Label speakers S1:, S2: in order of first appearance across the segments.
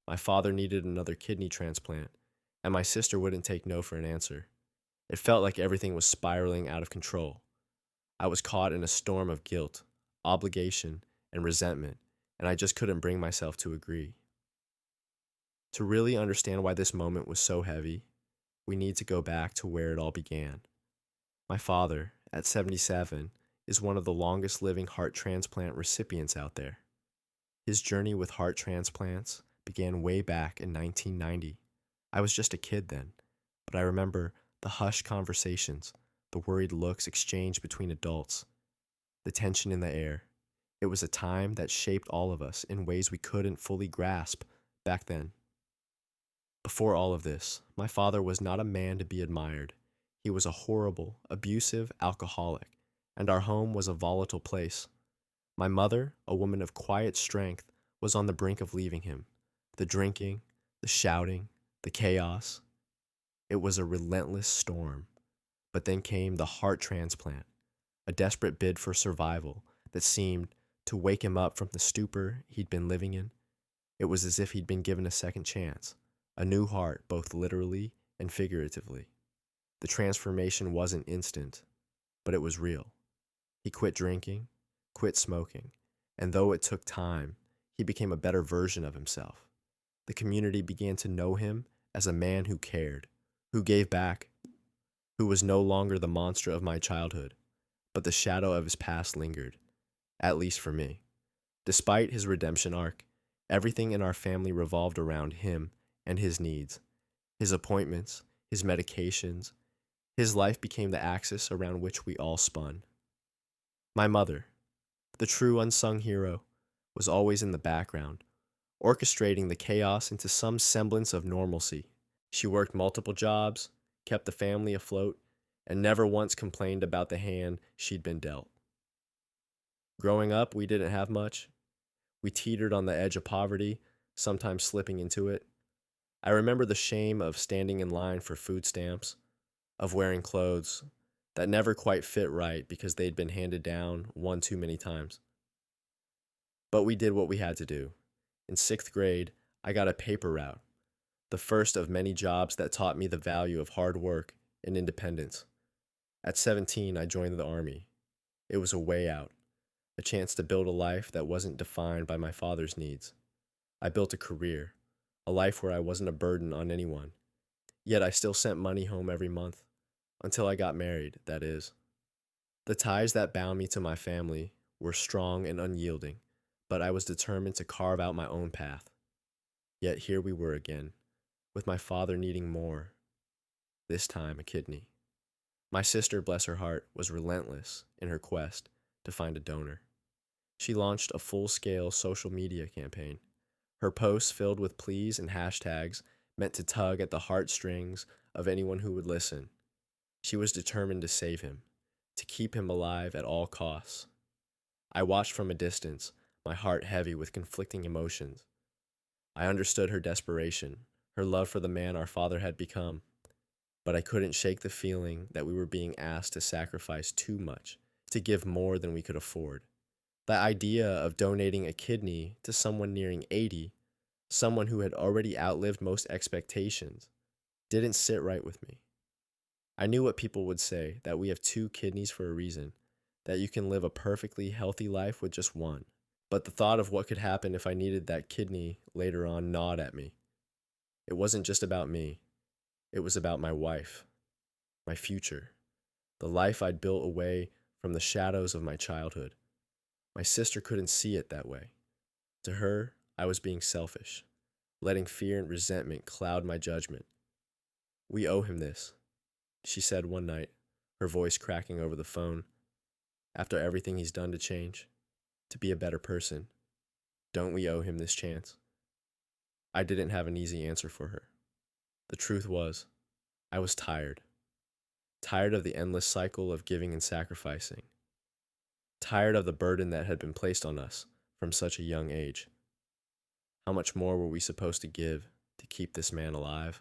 S1: My father needed another kidney transplant, and my sister wouldn't take no for an answer. It felt like everything was spiraling out of control. I was caught in a storm of guilt, obligation, and resentment, and I just couldn't bring myself to agree. To really understand why this moment was so heavy, we need to go back to where it all began. My father, at 77, is one of the longest living heart transplant recipients out there. His journey with heart transplants began way back in 1990. I was just a kid then, but I remember the hushed conversations, the worried looks exchanged between adults, the tension in the air. It was a time that shaped all of us in ways we couldn't fully grasp back then. Before all of this, my father was not a man to be admired. He was a horrible, abusive alcoholic, and our home was a volatile place. My mother, a woman of quiet strength, was on the brink of leaving him. The drinking, the shouting, the chaos. It was a relentless storm. But then came the heart transplant, a desperate bid for survival that seemed to wake him up from the stupor he'd been living in. It was as if he'd been given a second chance, a new heart, both literally and figuratively. The transformation wasn't instant, but it was real. He quit drinking, quit smoking, and though it took time, he became a better version of himself. The community began to know him as a man who cared, who gave back, who was no longer the monster of my childhood, but the shadow of his past lingered, at least for me. Despite his redemption arc, everything in our family revolved around him and his needs. His appointments, his medications, his life became the axis around which we all spun. My mother, the true unsung hero, was always in the background, orchestrating the chaos into some semblance of normalcy. She worked multiple jobs, kept the family afloat, and never once complained about the hand she'd been dealt. Growing up, we didn't have much. We teetered on the edge of poverty, sometimes slipping into it. I remember the shame of standing in line for food stamps, of wearing clothes that never quite fit right because they'd been handed down one too many times. But we did what we had to do. In 6th grade, I got a paper route, the first of many jobs that taught me the value of hard work and independence. At 17, I joined the Army. It was a way out, a chance to build a life that wasn't defined by my father's needs. I built a career, a life where I wasn't a burden on anyone. Yet I still sent money home every month, until I got married, that is. The ties that bound me to my family were strong and unyielding, but I was determined to carve out my own path. Yet here we were again, with my father needing more, this time a kidney. My sister, bless her heart, was relentless in her quest to find a donor. She launched a full-scale social media campaign. Her posts filled with pleas and hashtags meant to tug at the heartstrings of anyone who would listen. She was determined to save him, to keep him alive at all costs. I watched from a distance, my heart heavy with conflicting emotions. I understood her desperation, her love for the man our father had become, but I couldn't shake the feeling that we were being asked to sacrifice too much, to give more than we could afford. The idea of donating a kidney to someone nearing 80, someone who had already outlived most expectations, didn't sit right with me. I knew what people would say, that we have 2 kidneys for a reason, that you can live a perfectly healthy life with just one. But the thought of what could happen if I needed that kidney later on gnawed at me. It wasn't just about me. It was about my wife, my future, the life I'd built away from the shadows of my childhood. My sister couldn't see it that way. To her, I was being selfish, letting fear and resentment cloud my judgment. We owe him this, she said one night, her voice cracking over the phone. After everything he's done to change, to be a better person, don't we owe him this chance? I didn't have an easy answer for her. The truth was, I was tired. Tired of the endless cycle of giving and sacrificing. Tired of the burden that had been placed on us from such a young age. How much more were we supposed to give to keep this man alive?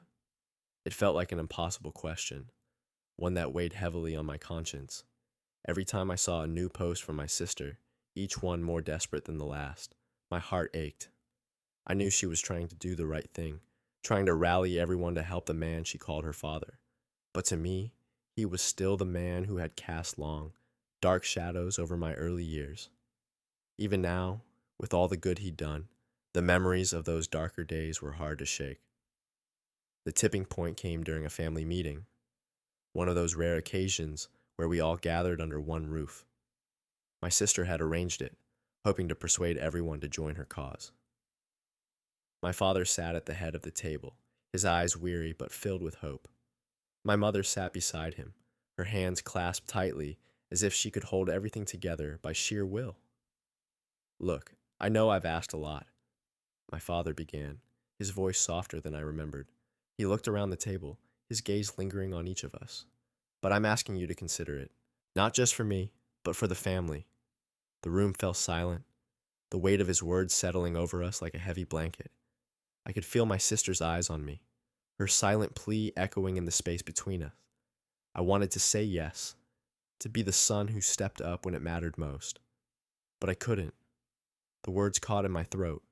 S1: It felt like an impossible question, one that weighed heavily on my conscience. Every time I saw a new post from my sister, each one more desperate than the last, my heart ached. I knew she was trying to do the right thing, trying to rally everyone to help the man she called her father. But to me, he was still the man who had cast long, dark shadows over my early years. Even now, with all the good he'd done, the memories of those darker days were hard to shake. The tipping point came during a family meeting, one of those rare occasions where we all gathered under one roof. My sister had arranged it, hoping to persuade everyone to join her cause. My father sat at the head of the table, his eyes weary but filled with hope. My mother sat beside him, her hands clasped tightly as if she could hold everything together by sheer will. "Look, I know I've asked a lot," my father began, his voice softer than I remembered. He looked around the table, his gaze lingering on each of us. "But I'm asking you to consider it, not just for me, but for the family." The room fell silent, the weight of his words settling over us like a heavy blanket. I could feel my sister's eyes on me, her silent plea echoing in the space between us. I wanted to say yes, to be the son who stepped up when it mattered most. But I couldn't. The words caught in my throat,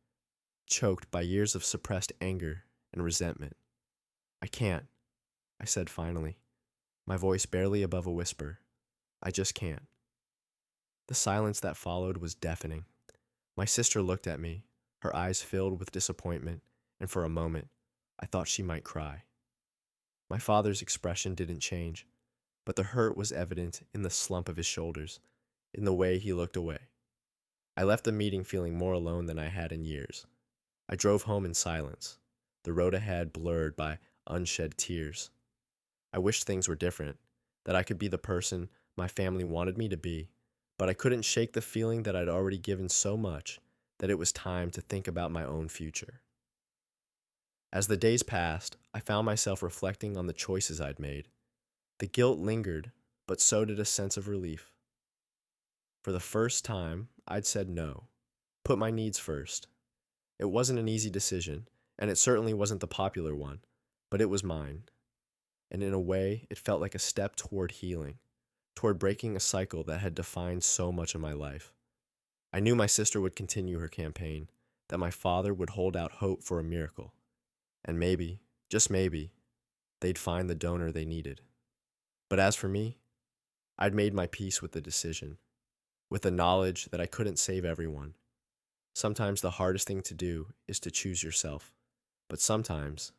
S1: choked by years of suppressed anger and resentment. "I can't," I said finally, my voice barely above a whisper. "I just can't." The silence that followed was deafening. My sister looked at me, her eyes filled with disappointment, and for a moment, I thought she might cry. My father's expression didn't change, but the hurt was evident in the slump of his shoulders, in the way he looked away. I left the meeting feeling more alone than I had in years. I drove home in silence, the road ahead blurred by unshed tears. I wished things were different, that I could be the person my family wanted me to be, but I couldn't shake the feeling that I'd already given so much that it was time to think about my own future. As the days passed, I found myself reflecting on the choices I'd made. The guilt lingered, but so did a sense of relief. For the first time, I'd said no, put my needs first. It wasn't an easy decision, and it certainly wasn't the popular one, but it was mine. And in a way, it felt like a step toward healing, toward breaking a cycle that had defined so much of my life. I knew my sister would continue her campaign, that my father would hold out hope for a miracle. And maybe, just maybe, they'd find the donor they needed. But as for me, I'd made my peace with the decision, with the knowledge that I couldn't save everyone. Sometimes the hardest thing to do is to choose yourself, but sometimes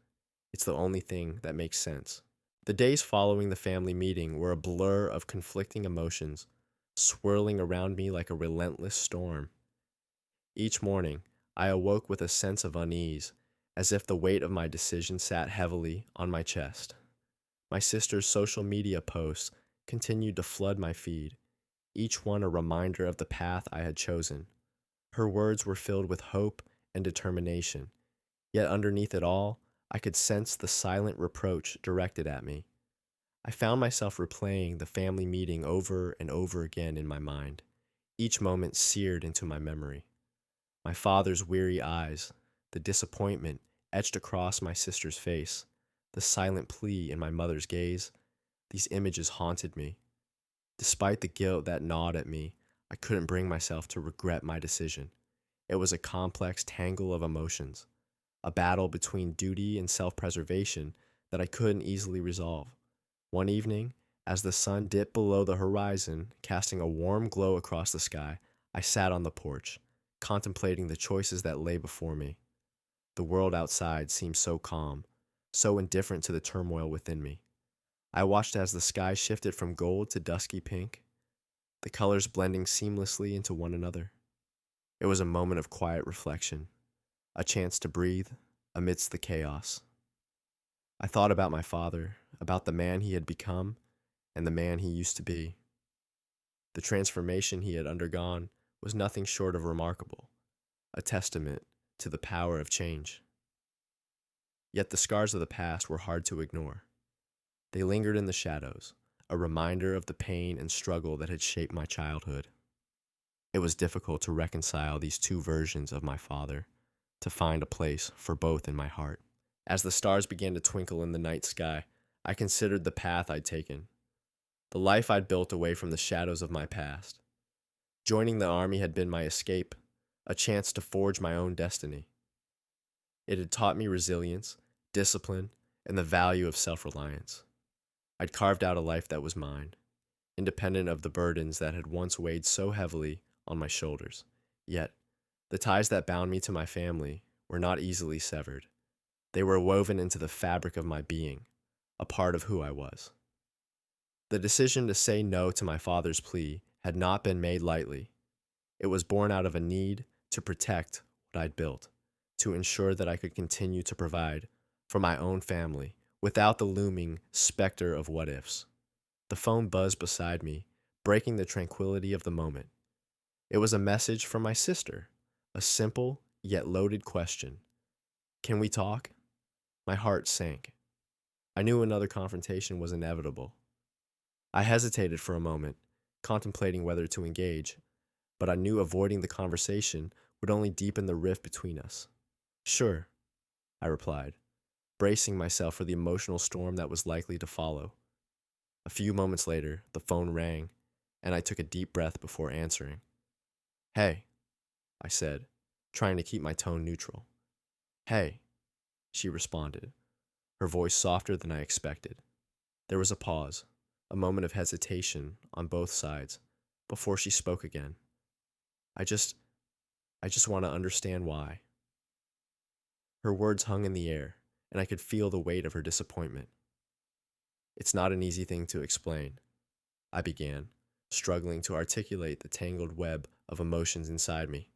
S1: it's the only thing that makes sense. The days following the family meeting were a blur of conflicting emotions, swirling around me like a relentless storm. Each morning, I awoke with a sense of unease, as if the weight of my decision sat heavily on my chest. My sister's social media posts continued to flood my feed, each one a reminder of the path I had chosen. Her words were filled with hope and determination, yet underneath it all, I could sense the silent reproach directed at me. I found myself replaying the family meeting over and over again in my mind, each moment seared into my memory. My father's weary eyes, the disappointment etched across my sister's face, the silent plea in my mother's gaze, these images haunted me. Despite the guilt that gnawed at me, I couldn't bring myself to regret my decision. It was a complex tangle of emotions, a battle between duty and self-preservation that I couldn't easily resolve. One evening, as the sun dipped below the horizon, casting a warm glow across the sky, I sat on the porch, contemplating the choices that lay before me. The world outside seemed so calm, so indifferent to the turmoil within me. I watched as the sky shifted from gold to dusky pink, the colors blending seamlessly into one another. It was a moment of quiet reflection, a chance to breathe amidst the chaos. I thought about my father, about the man he had become, and the man he used to be. The transformation he had undergone was nothing short of remarkable, a testament to the power of change. Yet the scars of the past were hard to ignore. They lingered in the shadows, a reminder of the pain and struggle that had shaped my childhood. It was difficult to reconcile these two versions of my father, to find a place for both in my heart. As the stars began to twinkle in the night sky, I considered the path I'd taken, the life I'd built away from the shadows of my past. Joining the army had been my escape, a chance to forge my own destiny. It had taught me resilience, discipline, and the value of self-reliance. I'd carved out a life that was mine, independent of the burdens that had once weighed so heavily on my shoulders. Yet, the ties that bound me to my family were not easily severed. They were woven into the fabric of my being, a part of who I was. The decision to say no to my father's plea had not been made lightly. It was born out of a need to protect what I'd built, to ensure that I could continue to provide for my own family without the looming specter of what ifs. The phone buzzed beside me, breaking the tranquility of the moment. It was a message from my sister, a simple yet loaded question. Can we talk? My heart sank. I knew another confrontation was inevitable. I hesitated for a moment, contemplating whether to engage, but I knew avoiding the conversation would only deepen the rift between us. Sure, I replied, bracing myself for the emotional storm that was likely to follow. A few moments later, the phone rang, and I took a deep breath before answering. Hey, I said, trying to keep my tone neutral. Hey, she responded, her voice softer than I expected. There was a pause, a moment of hesitation on both sides, before she spoke again. I just want to understand why. Her words hung in the air, and I could feel the weight of her disappointment. It's not an easy thing to explain, I began, struggling to articulate the tangled web of emotions inside me.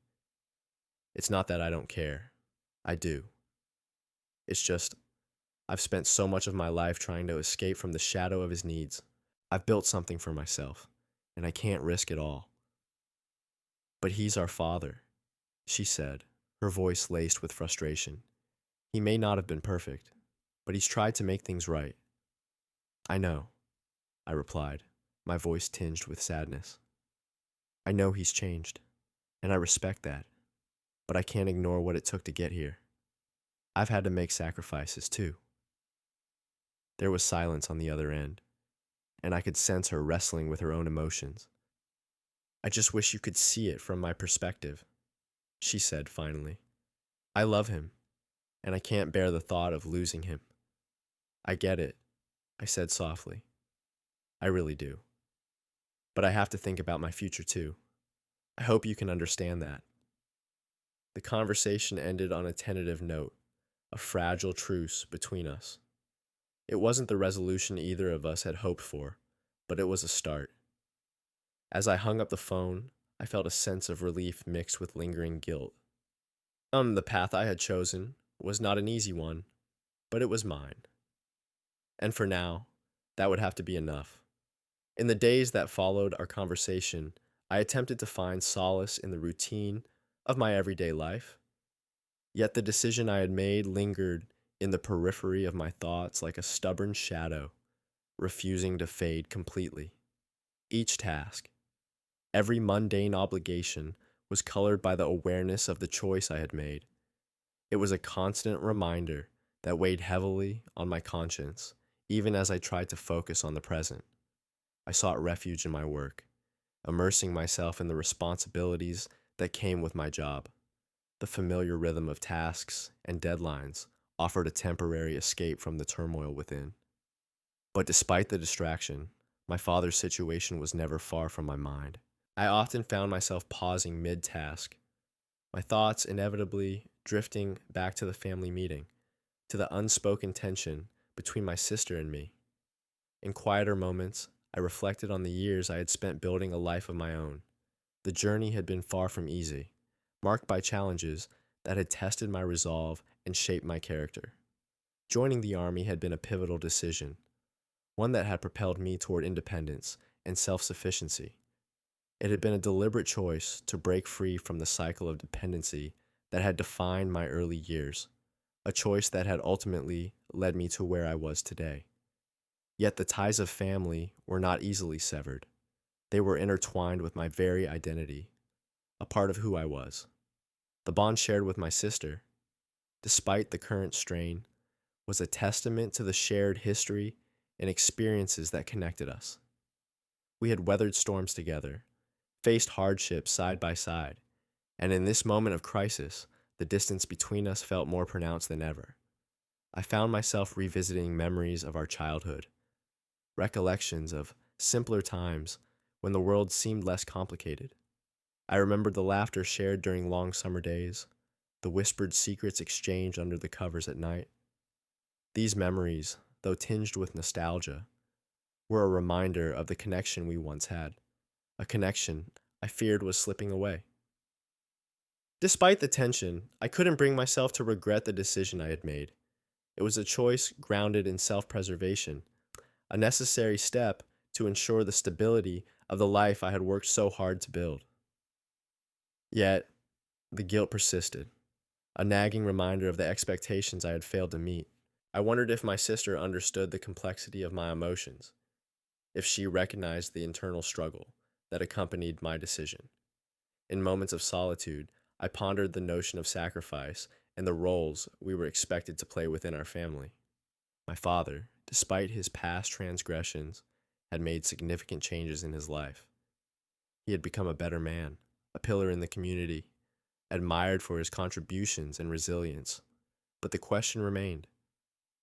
S1: It's not that I don't care. I do. It's just, I've spent so much of my life trying to escape from the shadow of his needs. I've built something for myself, and I can't risk it all. But he's our father, she said, her voice laced with frustration. He may not have been perfect, but he's tried to make things right. I know, I replied, my voice tinged with sadness. I know he's changed, and I respect that, but I can't ignore what it took to get here. I've had to make sacrifices too. There was silence on the other end, and I could sense her wrestling with her own emotions. I just wish you could see it from my perspective, she said finally. I love him, and I can't bear the thought of losing him. I get it, I said softly. I really do. But I have to think about my future too. I hope you can understand that. The conversation ended on a tentative note, a fragile truce between us. It wasn't the resolution either of us had hoped for, but it was a start. As I hung up the phone, I felt a sense of relief mixed with lingering guilt. The path I had chosen was not an easy one, but it was mine. And for now, that would have to be enough. In the days that followed our conversation, I attempted to find solace in the routine of my everyday life. Yet the decision I had made lingered in the periphery of my thoughts like a stubborn shadow, refusing to fade completely. Each task, every mundane obligation, was colored by the awareness of the choice I had made. It was a constant reminder that weighed heavily on my conscience, even as I tried to focus on the present. I sought refuge in my work, immersing myself in the responsibilities that came with my job. The familiar rhythm of tasks and deadlines offered a temporary escape from the turmoil within. But despite the distraction, my father's situation was never far from my mind. I often found myself pausing mid-task, my thoughts inevitably drifting back to the family meeting, to the unspoken tension between my sister and me. In quieter moments, I reflected on the years I had spent building a life of my own. The journey had been far from easy, marked by challenges that had tested my resolve and shaped my character. Joining the Army had been a pivotal decision, one that had propelled me toward independence and self-sufficiency. It had been a deliberate choice to break free from the cycle of dependency that had defined my early years, a choice that had ultimately led me to where I was today. Yet the ties of family were not easily severed. They were intertwined with my very identity, a part of who I was. The bond shared with my sister, despite the current strain, was a testament to the shared history and experiences that connected us. We had weathered storms together, faced hardships side by side, and in this moment of crisis, The distance between us felt more pronounced than ever. I found myself revisiting memories of our childhood, recollections of simpler times when the world seemed less complicated. I remembered the laughter shared during long summer days, the whispered secrets exchanged under the covers at night. These memories, though tinged with nostalgia, were a reminder of the connection we once had, a connection I feared was slipping away. Despite the tension, I couldn't bring myself to regret the decision I had made. It was a choice grounded in self preservation, a necessary step to ensure the stability of the life I had worked so hard to build. Yet, the guilt persisted, a nagging reminder of the expectations I had failed to meet. I wondered if my sister understood the complexity of my emotions, if she recognized the internal struggle that accompanied my decision. In moments of solitude, I pondered the notion of sacrifice and the roles we were expected to play within our family. My father, despite his past transgressions, had made significant changes in his life. He had become a better man, a pillar in the community, admired for his contributions and resilience. But the question remained,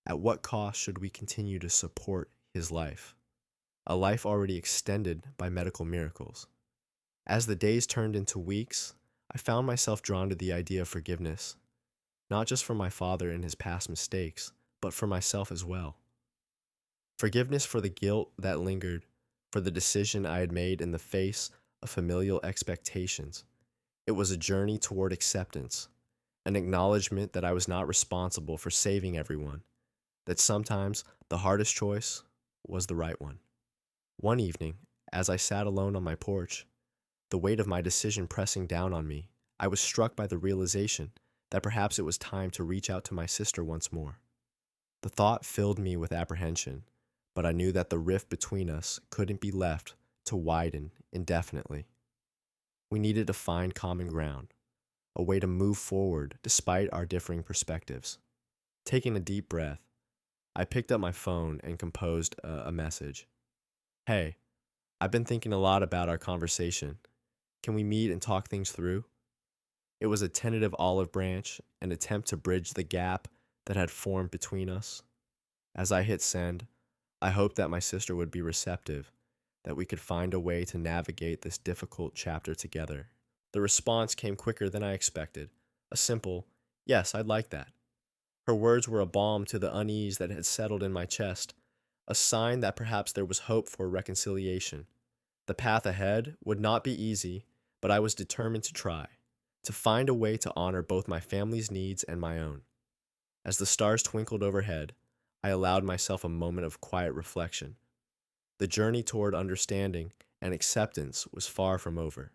S1: at what cost should we continue to support his life? A life already extended by medical miracles. As the days turned into weeks, I found myself drawn to the idea of forgiveness, not just for my father and his past mistakes, but for myself as well. Forgiveness for the guilt that lingered, for the decision I had made in the face of familial expectations. It was a journey toward acceptance, an acknowledgement that I was not responsible for saving everyone, that sometimes the hardest choice was the right one. One evening, as I sat alone on my porch, the weight of my decision pressing down on me, I was struck by the realization that perhaps it was time to reach out to my sister once more. The thought filled me with apprehension, but I knew that the rift between us couldn't be left to widen indefinitely. We needed to find common ground, a way to move forward despite our differing perspectives. Taking a deep breath, I picked up my phone and composed a message. Hey, I've been thinking a lot about our conversation. Can we meet and talk things through? It was a tentative olive branch, an attempt to bridge the gap that had formed between us. As I hit send, I hoped that my sister would be receptive, that we could find a way to navigate this difficult chapter together. The response came quicker than I expected, a simple, "Yes, I'd like that." Her words were a balm to the unease that had settled in my chest, a sign that perhaps there was hope for reconciliation. The path ahead would not be easy, but I was determined to try, to find a way to honor both my family's needs and my own. As the stars twinkled overhead, I allowed myself a moment of quiet reflection. The journey toward understanding and acceptance was far from over,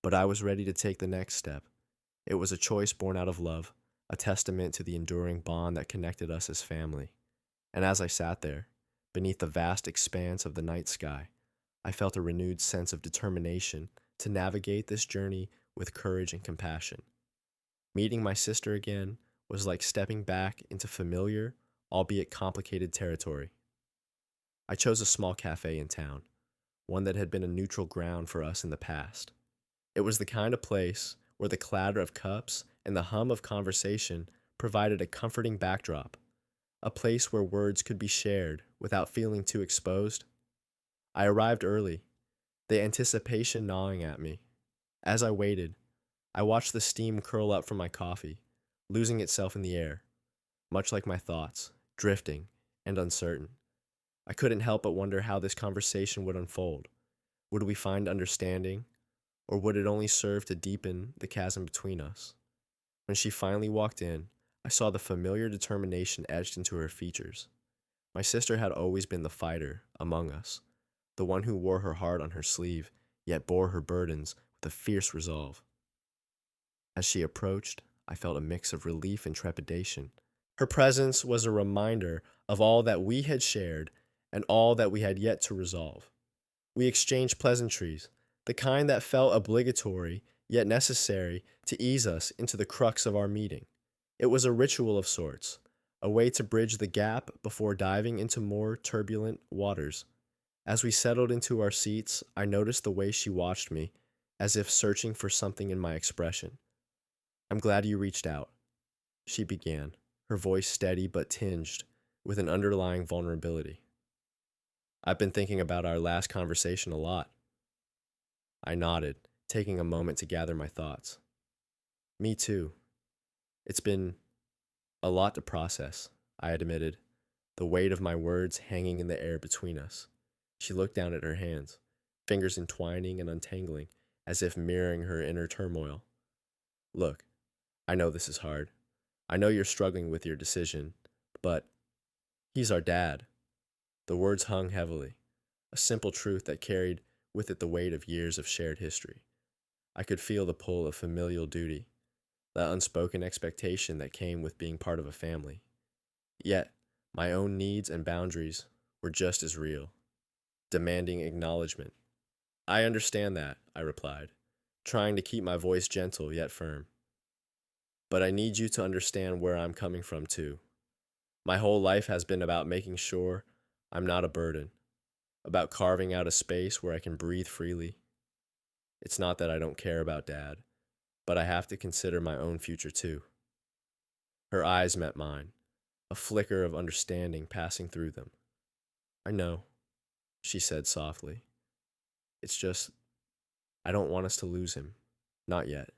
S1: but I was ready to take the next step. It was a choice born out of love, a testament to the enduring bond that connected us as family. And as I sat there, beneath the vast expanse of the night sky, I felt a renewed sense of determination to navigate this journey with courage and compassion. Meeting my sister again was like stepping back into familiar, albeit complicated territory. I chose a small cafe in town, one that had been a neutral ground for us in the past. It was the kind of place where the clatter of cups and the hum of conversation provided a comforting backdrop, a place where words could be shared without feeling too exposed. I arrived early, the anticipation gnawing at me. As I waited, I watched the steam curl up from my coffee, losing itself in the air, much like my thoughts, drifting and uncertain. I couldn't help but wonder how this conversation would unfold. Would we find understanding, or would it only serve to deepen the chasm between us? When she finally walked in, I saw the familiar determination etched into her features. My sister had always been the fighter among us, the one who wore her heart on her sleeve, yet bore her burdens with a fierce resolve. As she approached, I felt a mix of relief and trepidation. Her presence was a reminder of all that we had shared and all that we had yet to resolve. We exchanged pleasantries, the kind that felt obligatory yet necessary to ease us into the crux of our meeting. It was a ritual of sorts, a way to bridge the gap before diving into more turbulent waters. As we settled into our seats, I noticed the way she watched me, as if searching for something in my expression. I'm glad you reached out, she began, her voice steady but tinged with an underlying vulnerability. I've been thinking about our last conversation a lot. I nodded, taking a moment to gather my thoughts. Me too. It's been a lot to process, I admitted, the weight of my words hanging in the air between us. She looked down at her hands, fingers entwining and untangling, as if mirroring her inner turmoil. Look, I know this is hard. I know you're struggling with your decision, but he's our dad. The words hung heavily, a simple truth that carried with it the weight of years of shared history. I could feel the pull of familial duty, the unspoken expectation that came with being part of a family. Yet, my own needs and boundaries were just as real, demanding acknowledgement. I understand that, I replied, trying to keep my voice gentle yet firm. But I need you to understand where I'm coming from, too. My whole life has been about making sure I'm not a burden, about carving out a space where I can breathe freely. It's not that I don't care about Dad, but I have to consider my own future, too. Her eyes met mine, a flicker of understanding passing through them. I know, she said softly. It's just, I don't want us to lose him. Not yet.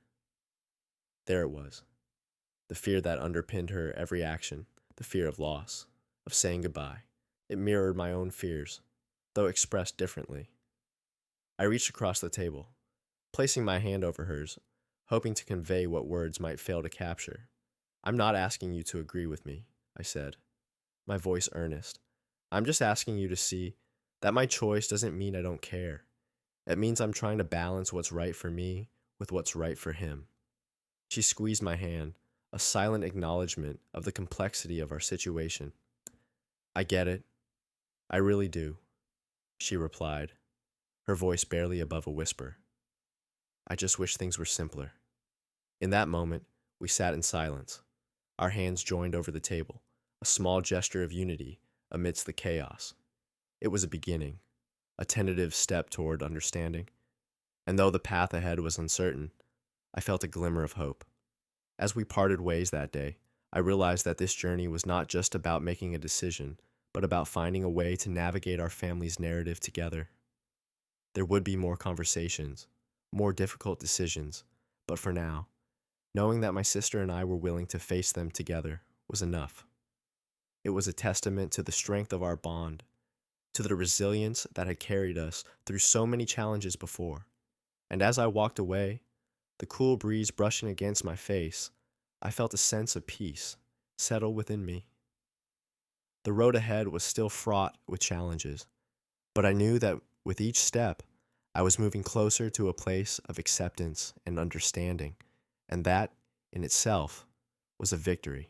S1: There it was. The fear that underpinned her every action, the fear of loss, of saying goodbye. It mirrored my own fears, though expressed differently. I reached across the table, placing my hand over hers, hoping to convey what words might fail to capture. I'm not asking you to agree with me, I said, my voice earnest. I'm just asking you to see that my choice doesn't mean I don't care. It means I'm trying to balance what's right for me with what's right for him. She squeezed my hand, a silent acknowledgement of the complexity of our situation. I get it. I really do, she replied, her voice barely above a whisper. I just wish things were simpler. In that moment, we sat in silence, our hands joined over the table, a small gesture of unity amidst the chaos. It was a beginning, a tentative step toward understanding, and though the path ahead was uncertain, I felt a glimmer of hope. As we parted ways that day, I realized that this journey was not just about making a decision, but about finding a way to navigate our family's narrative together. There would be more conversations, more difficult decisions, but for now, knowing that my sister and I were willing to face them together was enough. It was a testament to the strength of our bond, to the resilience that had carried us through so many challenges before. And as I walked away, the cool breeze brushing against my face, I felt a sense of peace settle within me. The road ahead was still fraught with challenges, but I knew that with each step, I was moving closer to a place of acceptance and understanding, and that, in itself, was a victory.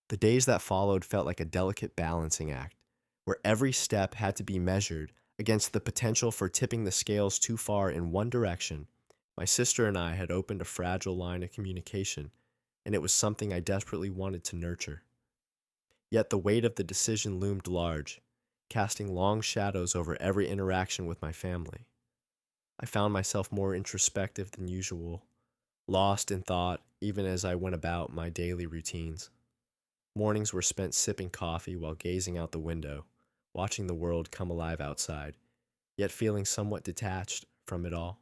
S1: The days that followed felt like a delicate balancing act, where every step had to be measured against the potential for tipping the scales too far in one direction. My sister and I had opened a fragile line of communication, and it was something I desperately wanted to nurture. Yet the weight of the decision loomed large, casting long shadows over every interaction with my family. I found myself more introspective than usual, lost in thought even as I went about my daily routines. Mornings were spent sipping coffee while gazing out the window, watching the world come alive outside, yet feeling somewhat detached from it all.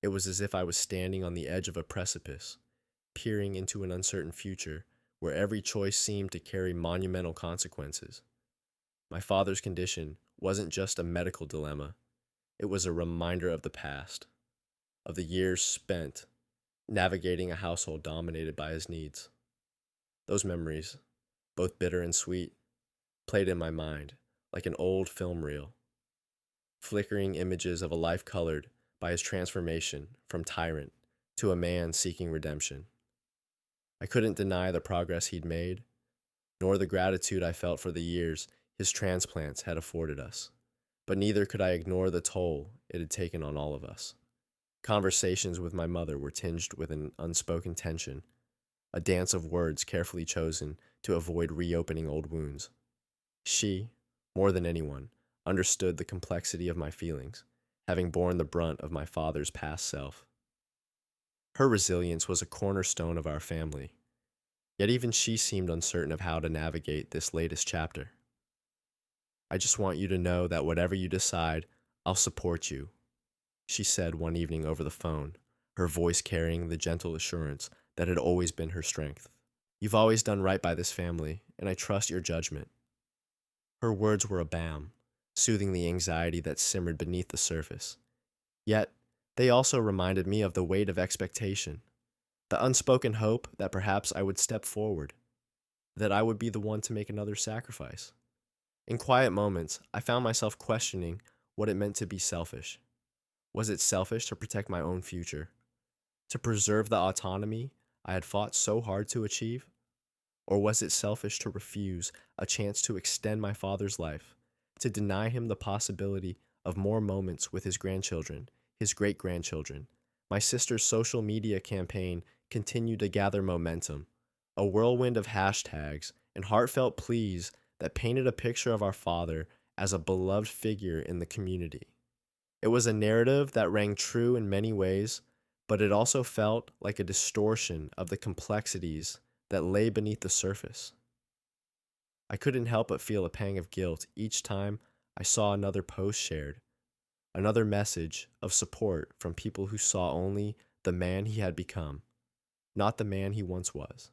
S1: It was as if I was standing on the edge of a precipice, peering into an uncertain future where every choice seemed to carry monumental consequences. My father's condition wasn't just a medical dilemma, it was a reminder of the past, of the years spent navigating a household dominated by his needs. Those memories, both bitter and sweet, played in my mind like an old film reel, flickering images of a life colored by his transformation from tyrant to a man seeking redemption. I couldn't deny the progress he'd made, nor the gratitude I felt for the years his transplants had afforded us, but neither could I ignore the toll it had taken on all of us. Conversations with my mother were tinged with an unspoken tension, a dance of words carefully chosen to avoid reopening old wounds. She, more than anyone, understood the complexity of my feelings, having borne the brunt of my father's past self. Her resilience was a cornerstone of our family, yet even she seemed uncertain of how to navigate this latest chapter. "I just want you to know that whatever you decide, I'll support you," she said one evening over the phone, her voice carrying the gentle assurance that had always been her strength. "You've always done right by this family, and I trust your judgment." Her words were a balm, soothing the anxiety that simmered beneath the surface. Yet, they also reminded me of the weight of expectation, the unspoken hope that perhaps I would step forward, that I would be the one to make another sacrifice. In quiet moments, I found myself questioning what it meant to be selfish. Was it selfish to protect my own future, to preserve the autonomy I had fought so hard to achieve? Or was it selfish to refuse a chance to extend my father's life, to deny him the possibility of more moments with his grandchildren, his great grandchildren? My sister's social media campaign continued to gather momentum, a whirlwind of hashtags and heartfelt pleas that painted a picture of our father as a beloved figure in the community. It was a narrative that rang true in many ways, but it also felt like a distortion of the complexities that lay beneath the surface. I couldn't help but feel a pang of guilt each time I saw another post shared, another message of support from people who saw only the man he had become, not the man he once was.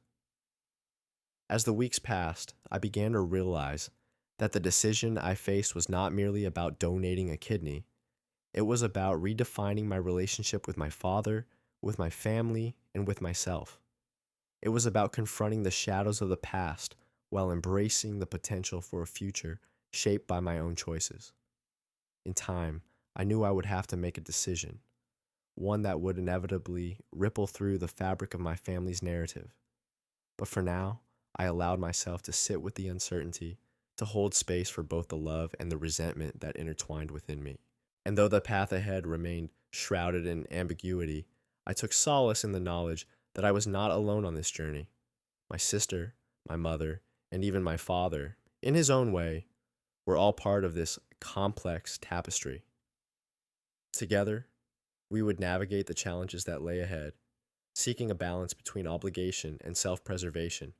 S1: As the weeks passed, I began to realize that the decision I faced was not merely about donating a kidney. It was about redefining my relationship with my father, with my family, and with myself. It was about confronting the shadows of the past while embracing the potential for a future shaped by my own choices. In time, I knew I would have to make a decision, one that would inevitably ripple through the fabric of my family's narrative. But for now, I allowed myself to sit with the uncertainty, to hold space for both the love and the resentment that intertwined within me. And though the path ahead remained shrouded in ambiguity, I took solace in the knowledge that I was not alone on this journey. My sister, my mother, and even my father, in his own way, were all part of this complex tapestry. Together, we would navigate the challenges that lay ahead, seeking a balance between obligation and self-preservation,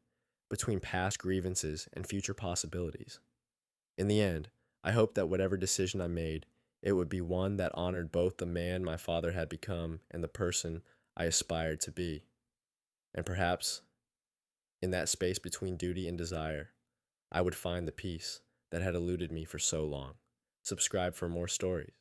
S1: between past grievances and future possibilities. In the end, I hoped that whatever decision I made, it would be one that honored both the man my father had become and the person I aspired to be. And perhaps, in that space between duty and desire, I would find the peace that had eluded me for so long. Subscribe for more stories.